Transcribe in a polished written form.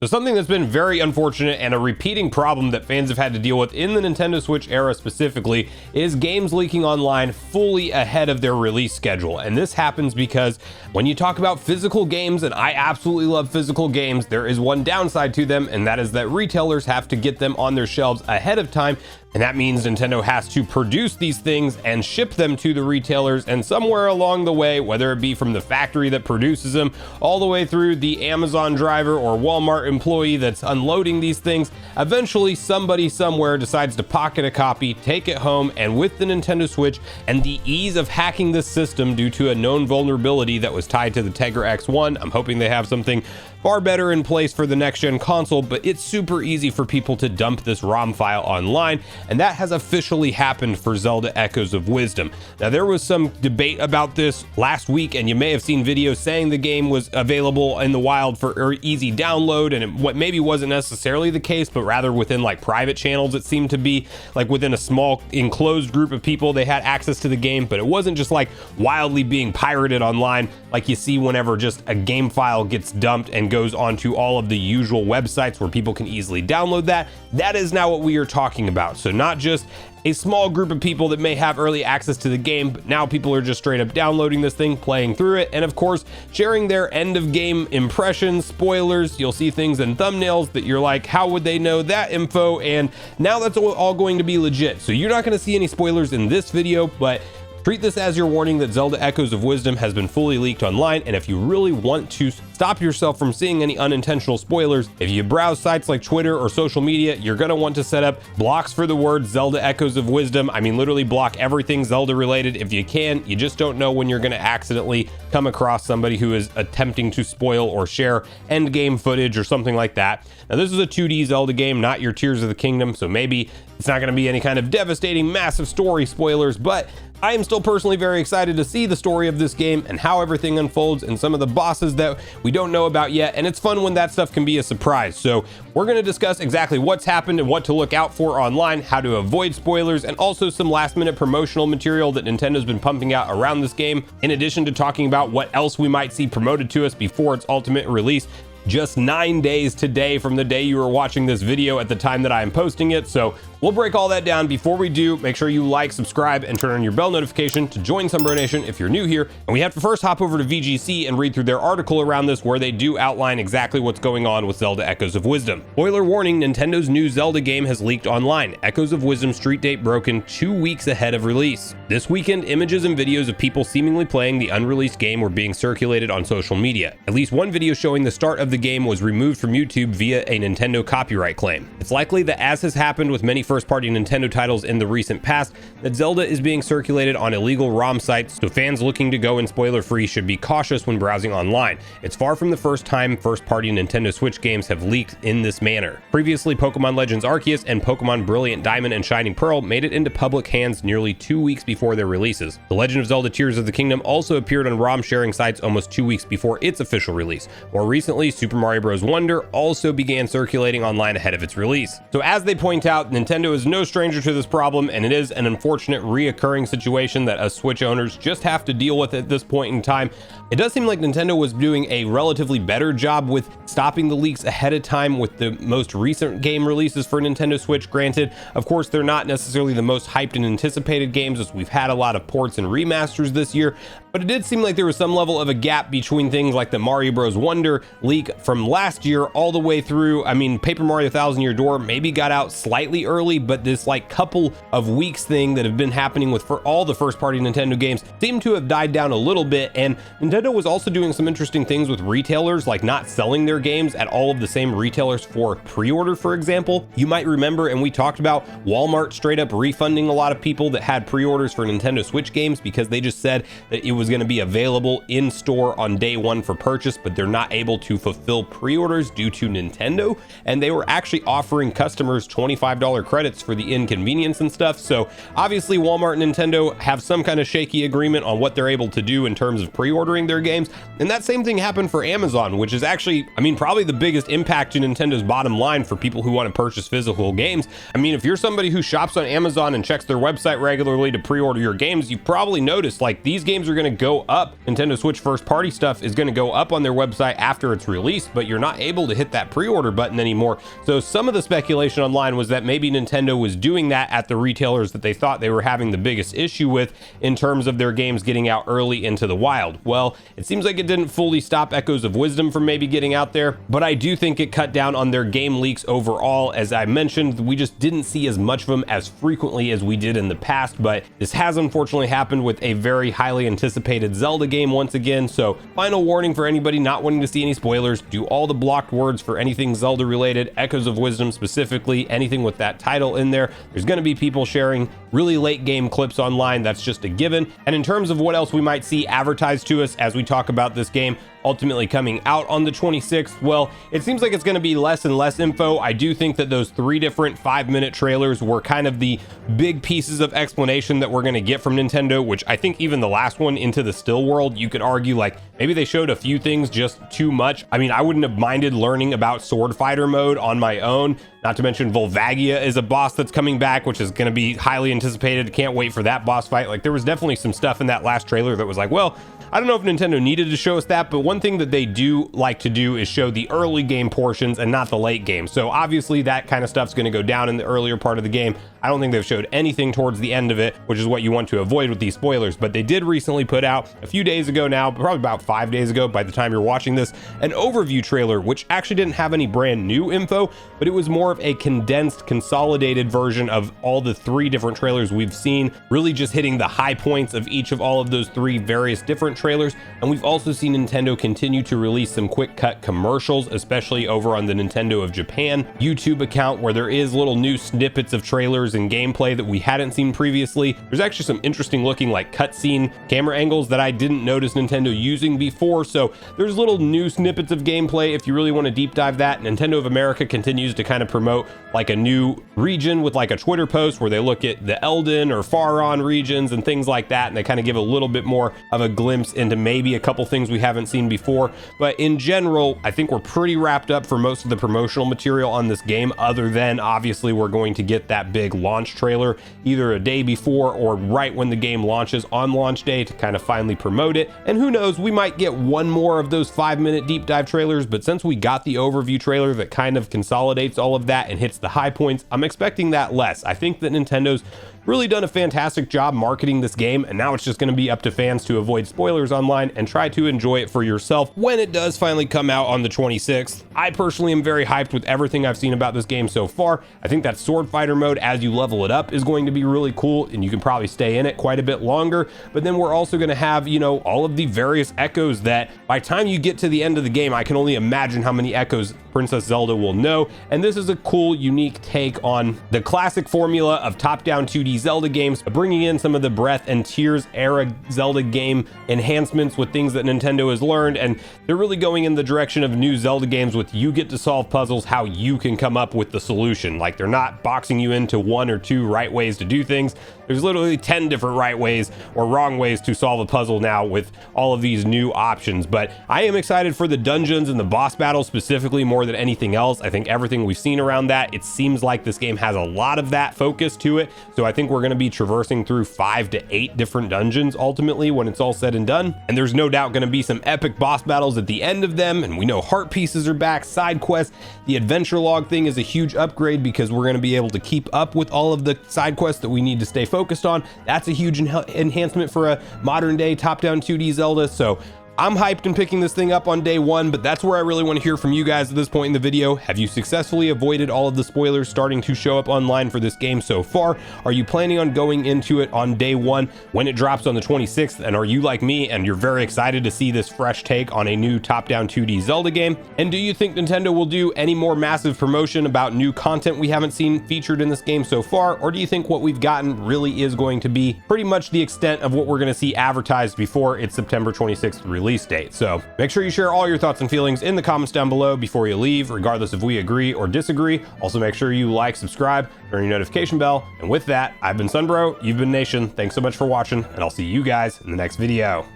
So something that's been very unfortunate and a repeating problem that fans have had to deal with in the Nintendo Switch era specifically is games leaking online fully ahead of their release schedule. And this happens because when you talk about physical games, and I absolutely love physical games, there is one downside to them, and that is that retailers have to get them on their shelves ahead of time. And that means Nintendo has to produce these things and ship them to the retailers, and somewhere along the way, whether it be from the factory that produces them all the way through the Amazon driver or Walmart employee that's unloading these things, eventually somebody somewhere decides to pocket a copy, take it home, and with the Nintendo Switch and the ease of hacking this system due to a known vulnerability that was tied to the Tegra X1, I'm hoping they have something far better in place for the next gen console, but it's super easy for people to dump this ROM file online, and that has officially happened for Zelda Echoes of Wisdom. Now, there was some debate about this last week, and you may have seen videos saying the game was available in the wild for easy download, and what maybe wasn't necessarily the case, but rather within like private channels, it seemed to be like within a small enclosed group of people, they had access to the game, but it wasn't just like wildly being pirated online like you see whenever just a game file gets dumped and goes onto all of the usual websites where people can easily download that. That is now what we are talking about. So not just a small group of people that may have early access to the game, but now people are just straight up downloading this thing, playing through it, and of course sharing their end of game impressions, spoilers. You'll see things in thumbnails that you're like, how would they know that info? And now that's all going to be legit. So you're not going to see any spoilers in this video, but treat this as your warning that Zelda Echoes of Wisdom has been fully leaked online, and if you really want to stop yourself from seeing any unintentional spoilers, if you browse sites like Twitter or social media, you're going to want to set up blocks for the word Zelda Echoes of Wisdom. I mean, literally block everything Zelda related if you can. You just don't know when you're going to accidentally come across somebody who is attempting to spoil or share end game footage or something like that. Now, this is a 2D Zelda game, not your Tears of the Kingdom, so maybe it's not going to be any kind of devastating, massive story spoilers, but I am still personally very excited to see the story of this game and how everything unfolds and some of the bosses that we don't know about yet, and it's fun when that stuff can be a surprise. So we're going to discuss exactly what's happened and what to look out for online, how to avoid spoilers, and also some last minute promotional material that Nintendo's been pumping out around this game, in addition to talking about what else we might see promoted to us before its ultimate release. Just 9 days today from the day you are watching this video at the time that I am posting it. So we'll break all that down. Before we do, make sure you like, subscribe, and turn on your bell notification to join Sunbro Nation if you're new here. And we have to first hop over to VGC and read through their article around this, where they do outline exactly what's going on with Zelda Echoes of Wisdom. Spoiler warning, Nintendo's new Zelda game has leaked online. Echoes of Wisdom street date broken 2 weeks ahead of release. This weekend, images and videos of people seemingly playing the unreleased game were being circulated on social media. At least one video showing the start of the game was removed from YouTube via a Nintendo copyright claim. It's likely that, as has happened with many first-party Nintendo titles in the recent past, that Zelda is being circulated on illegal ROM sites, so fans looking to go in spoiler-free should be cautious when browsing online. It's far from the first time first-party Nintendo Switch games have leaked in this manner. Previously, Pokemon Legends Arceus and Pokemon Brilliant Diamond and Shining Pearl made it into public hands nearly 2 weeks before their releases. The Legend of Zelda Tears of the Kingdom also appeared on ROM sharing sites almost 2 weeks before its official release. More recently, Super Mario Bros. Wonder also began circulating online ahead of its release. So as they point out, Nintendo is no stranger to this problem, and it is an unfortunate reoccurring situation that us Switch owners just have to deal with at this point in time. It does seem like Nintendo was doing a relatively better job with stopping the leaks ahead of time with the most recent game releases for Nintendo Switch. Granted, of course, they're not necessarily the most hyped and anticipated games, as we've had a lot of ports and remasters this year, but it did seem like there was some level of a gap between things like the Mario Bros. Wonder leak from last year all the way through. I mean, Paper Mario Thousand Year Door maybe got out slightly early, but this like couple of weeks thing that have been happening with for all the first party Nintendo games seemed to have died down a little bit. And Nintendo was also doing some interesting things with retailers, like not selling their games at all of the same retailers for pre-order, for example. You might remember, and we talked about Walmart straight up refunding a lot of people that had pre-orders for Nintendo Switch games because they just said that it was going to be available in store on day one for purchase, but they're not able to fulfill pre-orders due to Nintendo, and they were actually offering customers $25 credits for the inconvenience and stuff. So obviously Walmart and Nintendo have some kind of shaky agreement on what they're able to do in terms of pre-ordering their games, and that same thing happened for Amazon, which is actually, I mean, probably the biggest impact to Nintendo's bottom line for people who want to purchase physical games. I mean, if you're somebody who shops on Amazon and checks their website regularly to pre-order your games, you probably noticed like these games are going going to go up. Nintendo Switch first party stuff is going to go up on their website after it's released, but you're not able to hit that pre-order button anymore. So some of the speculation online was that maybe Nintendo was doing that at the retailers that they thought they were having the biggest issue with in terms of their games getting out early into the wild. Well, it seems like it didn't fully stop Echoes of Wisdom from maybe getting out there, but I do think it cut down on their game leaks overall. As I mentioned, we just didn't see as much of them as frequently as we did in the past, but this has unfortunately happened with a very highly anticipated Zelda game once again. So final warning for anybody not wanting to see any spoilers: do all the blocked words for anything Zelda related, Echoes of Wisdom specifically, anything with that title in there. There's going to be people sharing really late game clips online. That's just a given. And in terms of what else we might see advertised to us as we talk about this game ultimately coming out on the 26th, well, it seems like it's going to be less and less info. I do think that those 3 different 5-minute trailers were kind of the big pieces of explanation that we're going to get from Nintendo, which I think even the last one, Into the Still World, you could argue like maybe they showed a few things just too much. I mean, I wouldn't have minded learning about Sword Fighter mode on my own. Not to mention Volvagia is a boss that's coming back, which is going to be highly anticipated. Can't wait for that boss fight. Like, there was definitely some stuff in that last trailer that was like, well, I don't know if Nintendo needed to show us that, but one thing that they do like to do is show the early game portions and not the late game. So obviously that kind of stuff's going to go down in the earlier part of the game. I don't think they've showed anything towards the end of it, which is what you want to avoid with these spoilers. But they did recently put out a few days ago now, probably about 5 days ago by the time you're watching this, an overview trailer, which actually didn't have any brand new info, but it was more of a condensed, consolidated version of all the 3 different trailers we've seen, really just hitting the high points of each of all of those 3 various different trailers. And we've also seen Nintendo continue to release some quick cut commercials, especially over on the Nintendo of Japan YouTube account, where there is little new snippets of trailers and gameplay that we hadn't seen previously. There's actually some interesting looking like cutscene camera angles that I didn't notice Nintendo using before. So there's little new snippets of gameplay if you really want to deep dive that. Nintendo of America continues to kind of promote like a new region with like a Twitter post where they look at the Eldin or Faron regions and things like that, and they kind of give a little bit more of a glimpse into maybe a couple things we haven't seen before. But in general, I think we're pretty wrapped up for most of the promotional material on this game, other than obviously we're going to get that big launch trailer either a day before or right when the game launches on launch day to kind of finally promote it. And who knows, we might get one more of those 5-minute deep dive trailers, but since we got the overview trailer that kind of consolidates all of that and hits the high points, I'm expecting that less. I think that Nintendo's really done a fantastic job marketing this game, and now it's just going to be up to fans to avoid spoilers online and try to enjoy it for yourself when it does finally come out on the 26th. I personally am very hyped with everything I've seen about this game so far. I think that Sword Fighter mode, as you level it up, is going to be really cool, and you can probably stay in it quite a bit longer. But then we're also going to have, you know, all of the various echoes that by the time you get to the end of the game, I can only imagine how many echoes Princess Zelda will know. And this is a cool, unique take on the classic formula of top-down 2D Zelda games, bringing in some of the Breath and Tears era Zelda game enhancements with things that Nintendo has learned. And they're really going in the direction of new Zelda games with you get to solve puzzles how you can come up with the solution. Like, they're not boxing you into 1 or 2 right ways to do things. There's literally 10 different right ways or wrong ways to solve a puzzle now with all of these new options. But I am excited for the dungeons and the boss battles specifically more than anything else. I think everything we've seen around that, it seems like this game has a lot of that focus to it. So I think we're going to be traversing through 5 to 8 different dungeons ultimately when it's all said and done. And there's no doubt going to be some epic boss battles at the end of them. And we know heart pieces are back, side quests. The adventure log thing is a huge upgrade because we're going to be able to keep up with all of the side quests that we need to stay focused on. That's a huge enhancement for a modern day top-down 2D Zelda. So I'm hyped and picking this thing up on day 1, but that's where I really want to hear from you guys at this point in the video. Have you successfully avoided all of the spoilers starting to show up online for this game so far? Are you planning on going into it on day 1 when it drops on the 26th? And are you like me and you're very excited to see this fresh take on a new top-down 2D Zelda game? And do you think Nintendo will do any more massive promotion about new content we haven't seen featured in this game so far? Or do you think what we've gotten really is going to be pretty much the extent of what we're going to see advertised before its September 26th release date? So make sure you share all your thoughts and feelings in the comments down below before you leave, regardless if we agree or disagree. Also, make sure you like, subscribe, turn your notification bell. And with that, I've been Sunbro, you've been Nation. Thanks so much for watching, and I'll see you guys in the next video.